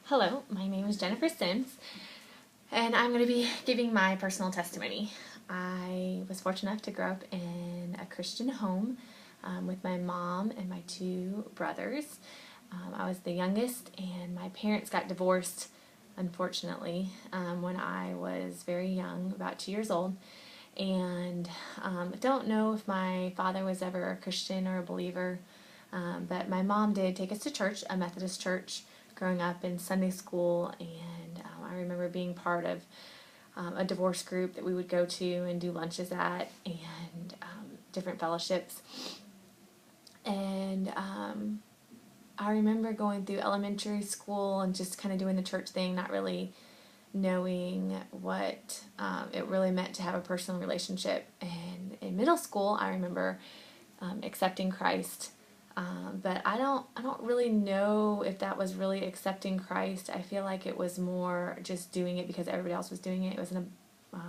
Hello, my name is Jennifer Sims, and I'm going to be giving my personal testimony. I was fortunate enough to grow up in a Christian home with my mom and my two brothers. I was the youngest, and my parents got divorced, unfortunately, when I was very young, about 2 years old. And I don't know if my father was ever a Christian or a believer, but my mom did take us to church, a Methodist church, growing up in Sunday school, and I remember being part of a divorce group that we would go to and do lunches at, and different fellowships. And I remember going through elementary school and just kind of doing the church thing, not really knowing what it really meant to have a personal relationship. And in middle school, I remember accepting Christ. But I don't really know if that was really accepting Christ. I feel like it was more just doing it because everybody else was doing it. It was in a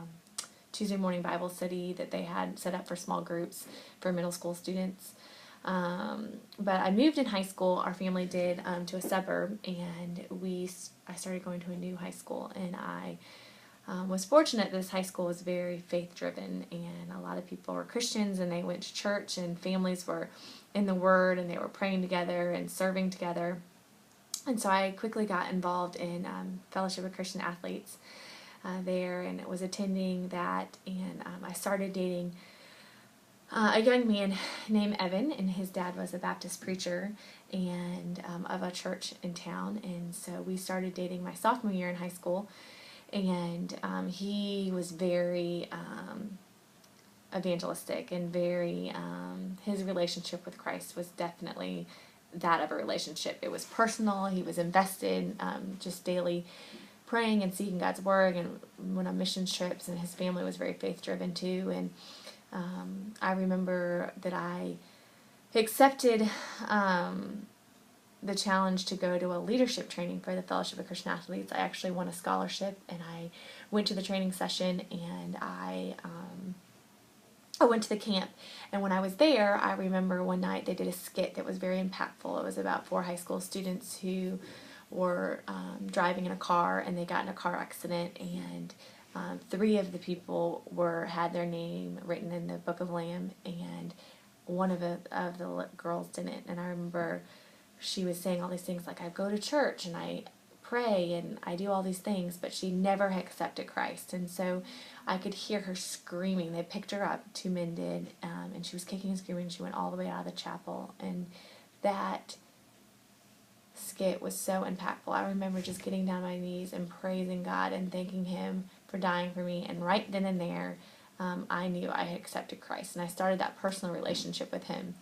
Tuesday morning Bible study that they had set up for small groups for middle school students. But I moved in high school. Our family did to a suburb, and I started going to a new high school, and I was fortunate this high school was very faith driven, and a lot of people were Christians, and they went to church, and families were in the Word, and they were praying together and serving together. And so I quickly got involved in Fellowship of Christian Athletes there, and was attending that, and I started dating a young man named Evan, and his dad was a Baptist preacher and of a church in town. And so we started dating my sophomore year in high school, and he was very evangelistic and very his relationship with Christ was definitely that of a relationship. It was personal. He was invested, just daily praying and seeking God's word, and went on mission trips, and his family was very faith driven too. And I remember that I accepted the challenge to go to a leadership training for the Fellowship of Christian Athletes. I actually won a scholarship, and I went to the training session, and I went to the camp. And when I was there, I remember one night they did a skit that was very impactful. It was about 4 high school students who were driving in a car, and they got in a car accident, and 3 of the people had their name written in the Book of Lamb, and one of the girls didn't. And I remember she was saying all these things like, I go to church and I pray and I do all these things, but she never had accepted Christ. And so I could hear her screaming. They picked her up, 2 men did, and she was kicking and screaming. She went all the way out of the chapel, and that skit was so impactful. I remember just getting down on my knees and praising God and thanking Him for dying for me. And right then and there, I knew I had accepted Christ, and I started that personal relationship with Him,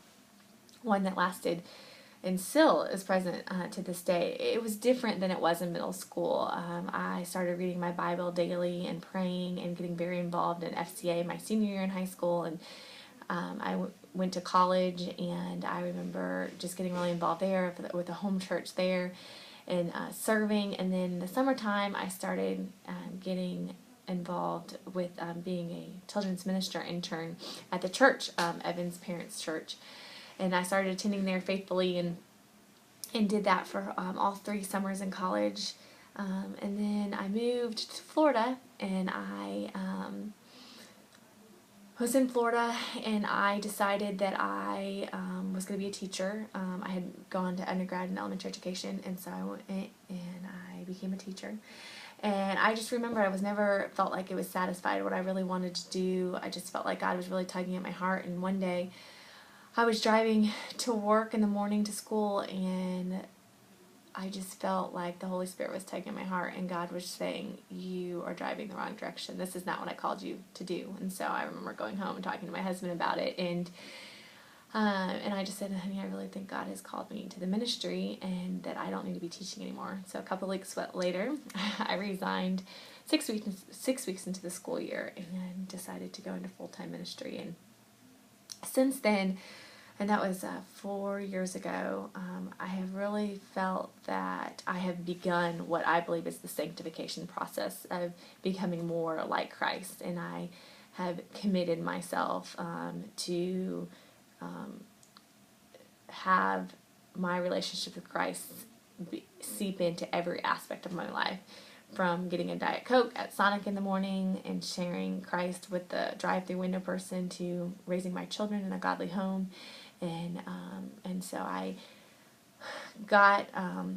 one that lasted and still is present to this day. It was different than it was in middle school. I started reading my Bible daily and praying and getting very involved in FCA my senior year in high school, and I went to college, and I remember just getting really involved there with the home church there, and serving. And then in the summertime, I started getting involved with being a children's minister intern at the church, Evan's parents' church. And I started attending there faithfully, and did that for all 3 summers in college. And then I moved to Florida, and I was in Florida, and I decided that I was going to be a teacher. I had gone to undergrad in elementary education, and so I went and I became a teacher. And I just remember I was never felt like it was satisfied what I really wanted to do. I just felt like God was really tugging at my heart. And one day I was driving to work in the morning to school, and I just felt like the Holy Spirit was tugging at my heart, and God was saying, you are driving the wrong direction. This is not what I called you to do. And so I remember going home and talking to my husband about it, and I just said, honey, I really think God has called me to the ministry, and that I don't need to be teaching anymore. So a couple of weeks later, I resigned 6 weeks into the school year, and decided to go into full-time ministry. And since then, and that was 4 years ago, I have really felt that I have begun what I believe is the sanctification process of becoming more like Christ. And I have committed myself to have my relationship with Christ seep into every aspect of my life. From getting a Diet Coke at Sonic in the morning and sharing Christ with the drive-through window person to raising my children in a godly home. And so I got,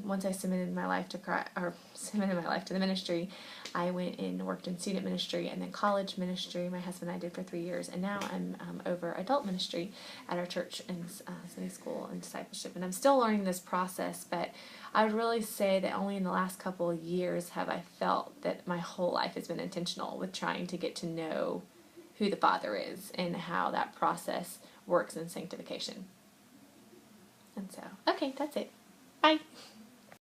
once I submitted my life to Christ, or submitted my life to the ministry, I went and worked in student ministry and then college ministry. My husband and I did for 3 years, and now I'm over adult ministry at our church and Sunday school and discipleship. And I'm still learning this process, but I would really say that only in the last couple of years have I felt that my whole life has been intentional with trying to get to know who the Father is and how that process works in sanctification. And so, okay, that's it. Bye.